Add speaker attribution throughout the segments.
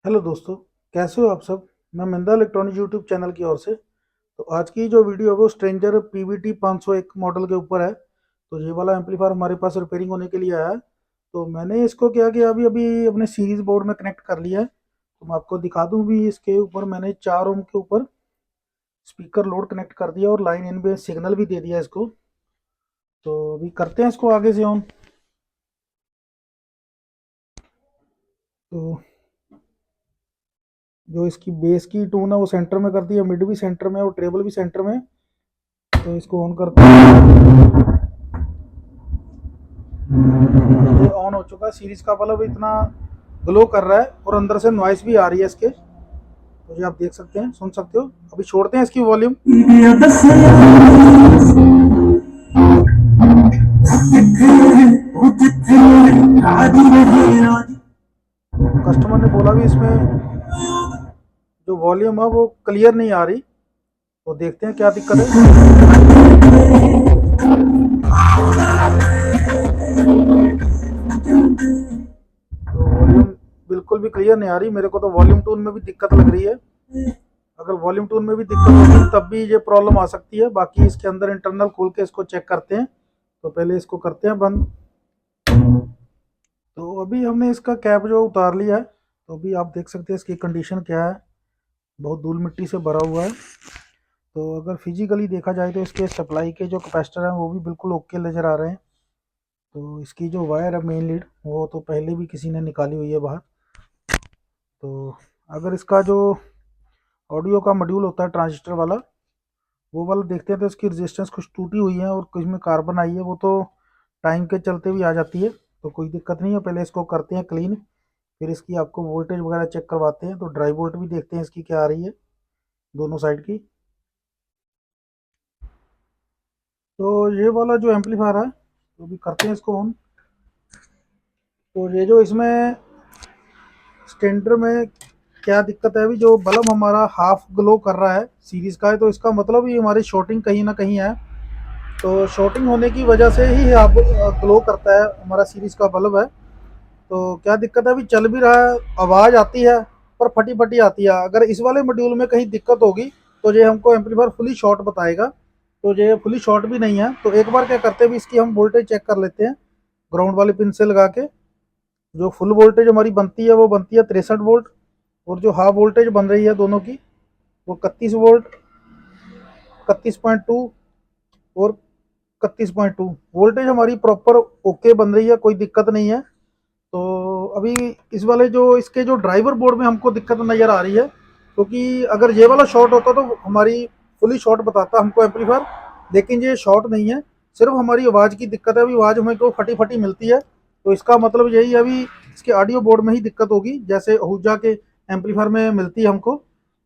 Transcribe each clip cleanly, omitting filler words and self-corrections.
Speaker 1: Hello दोस्तों, कैसे हो आप सब। मैं मिंदा इलेक्ट्रॉनिक्स यूट्यूब चैनल की ओर से। तो आज की जो वीडियो है वो स्ट्रेंजर पीवीटी 501 मॉडल के ऊपर है। तो ये वाला एम्पलीफायर हमारे पास रिपेयरिंग होने के लिए आया है। तो मैंने इसको क्या किया, अभी अभी अपने सीरीज बोर्ड में कनेक्ट कर लिया है। तो मैं आपको दिखा दूं भी, इसके ऊपर मैंने 4 ओम के ऊपर स्पीकर लोड कनेक्ट कर दिया और लाइन इन पे सिग्नल भी दे दिया इसको। तो अभी करते हैं इसको आगे से ऑन। तो जो इसकी बेस की टून है वो सेंटर में कर दी है, मिड भी सेंटर में और ट्रेबल भी सेंटर में। तो इसको ऑन करते हैं। ये ऑन हो चुका है। सीरीज का बल्ब इतना ग्लो कर रहा है और अंदर से नॉइस भी आ रही है इसके। तो ये आप देख सकते हैं, सुन सकते हो। अभी छोड़ते हैं इसकी वॉल्यूम। कस्टमर ने बोला भी इसमें जो वॉल्यूम है वो क्लियर नहीं आ रही। तो देखते हैं क्या दिक्कत है। तो वॉल्यूम बिल्कुल भी क्लियर नहीं आ रही। मेरे को तो वॉल्यूम टून में भी दिक्कत लग रही है। अगर वॉल्यूम टून में भी दिक्कत होगी तब भी ये प्रॉब्लम आ सकती है। बाकी इसके अंदर इंटरनल खोल के इसको चेक करते हैं। तो पहले इसको करते हैं बंद। तो अभी हमने इसका कैप जो उतार लिया है। तो अभी आप देख सकते हैं इसकी कंडीशन क्या है। बहुत धूल मिट्टी से भरा हुआ है। तो अगर फिजिकली देखा जाए तो इसके सप्लाई के जो कैपेसिटर हैं वो भी बिल्कुल ओके नज़र आ रहे हैं। तो इसकी जो वायर है मेन लीड, वो तो पहले भी किसी ने निकाली हुई है बाहर। तो अगर इसका जो ऑडियो का मॉड्यूल होता है ट्रांजिस्टर वाला, वो वाला देखते हैं तो इसकी रेजिस्टेंस कुछ टूटी हुई है और कुछ में कार्बन आई है। वो तो टाइम के चलते भी आ जाती है, तो कोई दिक्कत नहीं है। पहले इसको करते हैं क्लीन, फिर इसकी आपको वोल्टेज वगैरह चेक करवाते हैं। तो ड्राई वोल्ट भी देखते हैं इसकी क्या आ रही है, दोनों साइड की। तो ये वाला जो एम्पलीफायर है, तो अभी करते हैं इसको ऑन। तो ये जो इसमें स्टेंडर में क्या दिक्कत है, अभी जो बल्ब हमारा हाफ ग्लो कर रहा है सीरीज का है, तो इसका मतलब ये हमारी शॉर्टिंग कहीं ना कहीं है। तो शॉर्टिंग होने की वजह से ही आप ग्लो करता है हमारा सीरीज का बल्ब है। तो क्या दिक्कत है, अभी चल भी रहा है, आवाज़ आती है पर फटी फटी आती है। अगर इस वाले मॉड्यूल में कहीं दिक्कत होगी तो ये हमको एम्पलीफायर फुली शॉर्ट बताएगा। तो ये फुली शॉर्ट भी नहीं है। तो एक बार क्या करते हैं, भी इसकी हम वोल्टेज चेक कर लेते हैं ग्राउंड वाली पिन से लगा के। जो फुल वोल्टेज हमारी बनती है वो बनती है 63 वोल्ट। और जो हाफ वोल्टेज बन रही है दोनों की, वो 31 वोल्ट, 31.2 और 31.2 वोल्टेज हमारी प्रॉपर ओके बन रही है, कोई दिक्कत नहीं है। तो अभी इस वाले जो इसके जो ड्राइवर बोर्ड में हमको दिक्कत नज़र आ रही है, क्योंकि अगर ये वाला शॉर्ट होता तो हमारी फुली शॉर्ट बताता हमको एम्पलीफायर। लेकिन ये शॉर्ट नहीं है, सिर्फ हमारी आवाज़ की दिक्कत है। अभी आवाज़ हमें को फटी फटी मिलती है। तो इसका मतलब यही है, अभी इसके ऑडियो बोर्ड में ही दिक्कत होगी, जैसे आहूजा के एम्पलीफायर में मिलती है हमको।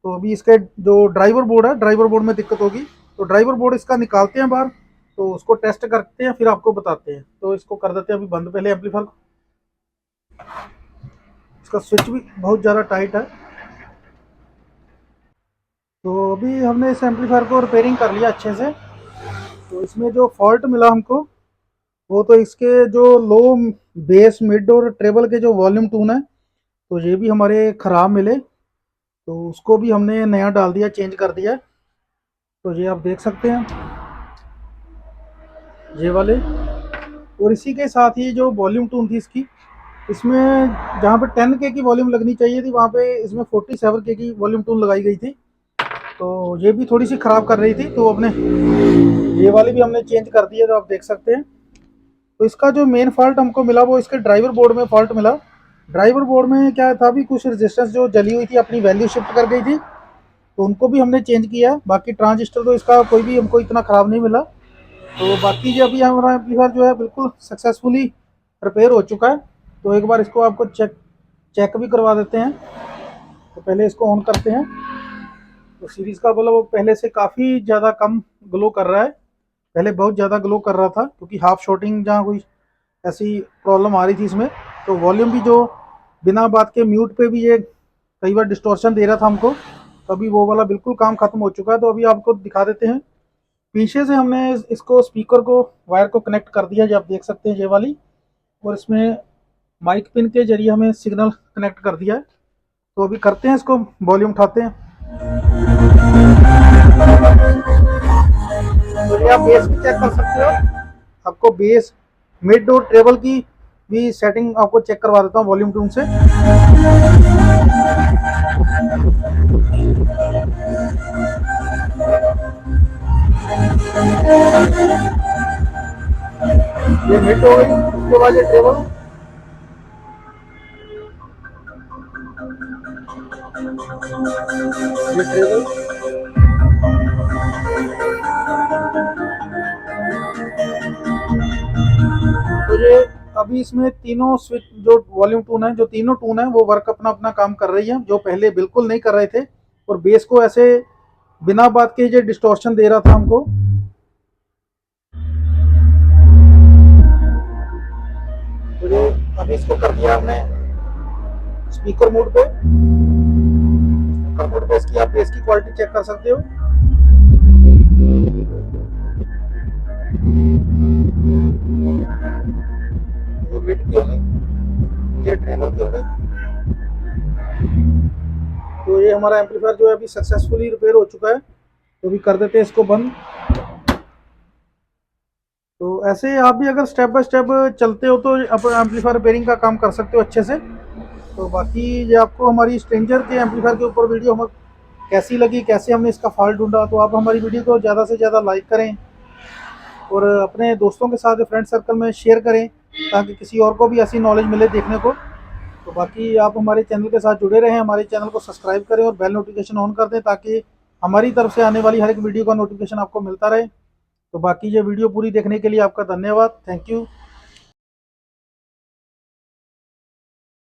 Speaker 1: तो अभी इसके जो ड्राइवर बोर्ड है, ड्राइवर बोर्ड में दिक्कत होगी। तो ड्राइवर बोर्ड इसका निकालते हैं बाहर, तो उसको टेस्ट करते हैं फिर आपको बताते हैं। तो इसको कर देते हैं अभी बंद पहले एम्पलीफायर। इसका स्विच भी बहुत ज़्यादा टाइट है। तो अभी हमने इस एम्पलीफायर को रिपेयरिंग कर लिया अच्छे से। तो इसमें जो फॉल्ट मिला हमको, वो तो इसके जो लो, बेस, मिड और ट्रेबल के जो वॉल्यूम टून है, तो ये भी हमारे ख़राब मिले। तो उसको भी हमने नया डाल दिया, चेंज कर दिया। तो ये आप देख सकते हैं, ये वाले। और इसी के साथ ही जो वॉल्यूम टून थी इसकी, इसमें जहाँ पे 10K की वॉल्यूम लगनी चाहिए थी, वहाँ पे इसमें 47K की वॉल्यूम टून लगाई गई थी। तो ये भी थोड़ी सी ख़राब कर रही थी। तो अपने ये वाली भी हमने चेंज कर दी है, जो आप देख सकते हैं। तो इसका जो मेन फॉल्ट हमको मिला वो इसके ड्राइवर बोर्ड में फॉल्ट मिला। ड्राइवर बोर्ड में क्या था, भी कुछ रेजिस्टेंस जो जली हुई थी अपनी वैल्यू शिफ्ट कर गई थी। तो उनको भी हमने चेंज किया। बाकी ट्रांजिस्टर तो इसका कोई भी हमको इतना ख़राब नहीं मिला। तो बाकी जो अभी हमारा एम्पलीफायर जो है बिल्कुल सक्सेसफुली रिपेयर हो चुका है। तो एक बार इसको आपको चेक चेक भी करवा देते हैं। तो पहले इसको ऑन करते हैं। तो सीरीज़ का बल्ब पहले से काफ़ी ज़्यादा कम ग्लो कर रहा है। पहले बहुत ज़्यादा ग्लो कर रहा था, क्योंकि हाफ शॉटिंग जहाँ कोई ऐसी प्रॉब्लम आ रही थी इसमें। तो वॉल्यूम भी जो बिना बात के म्यूट पे भी ये कई बार डिस्टॉर्शन दे रहा था हमको। तो अभी वो वाला बिल्कुल काम खत्म हो चुका है। तो अभी आपको दिखा देते हैं। पीछे से हमने इसको स्पीकर को वायर को कनेक्ट कर दिया, जो आप देख सकते हैं ये वाली। और इसमें माइक पिन के जरिए हमें सिग्नल कनेक्ट कर दिया है। तो अभी करते हैं इसको, वॉल्यूम उठाते हैं। तो ये आप बेस भी चेक कर सकते हो। आपको बेस, मिड और ट्रेबल की भी सेटिंग आपको चेक करवा देता हूँ वॉल्यूम ट्यून से। ये मिड हो गई, उसके बाद ये ट्रेबल, ये ट्रेबल। तो ये अभी इसमें तीनों स्विच जो वॉल्यूम टून है, जो तीनों टून है वो वर्क अपना अपना काम कर रही है, जो पहले बिल्कुल नहीं कर रहे थे। और बेस को ऐसे बिना बात के जो डिस्टॉर्शन दे रहा था हमको, तो ये अभी इसको कर दिया हमने स्पीकर मोड पे। स्पीकर मोड पे इसकी आप बेस की क्वालिटी चेक कर सकते हो। ये मिड की होगी, ये ट्रेबल की होगी। तो ये हमारा एम्पलीफायर जो है अभी सक्सेसफुली रिपेयर हो चुका है। तो अभी कर देते हैं इसको बंद। तो ऐसे आप भी अगर स्टेप बाय स्टेप चलते हो तो एम्पलीफायर रिपेयरिंग का काम कर सकते हो अच्छे से। तो बाकी ये आपको हमारी स्ट्रेंजर के एम्पलीफायर के ऊपर वीडियो हम कैसी लगी, कैसे हमने इसका फॉल्ट ढूंढा, तो आप हमारी वीडियो को ज़्यादा से ज़्यादा लाइक करें और अपने दोस्तों के साथ फ्रेंड सर्कल में शेयर करें, ताकि किसी और को भी ऐसी नॉलेज मिले देखने को। तो बाकी आप हमारे चैनल के साथ जुड़े रहें, हमारे चैनल को सब्सक्राइब करें और बेल नोटिफिकेशन ऑन कर दें, ताकि हमारी तरफ से आने वाली हर एक वीडियो का नोटिफिकेशन आपको मिलता रहे। तो बाकी ये वीडियो पूरी देखने के लिए आपका धन्यवाद। Thank you.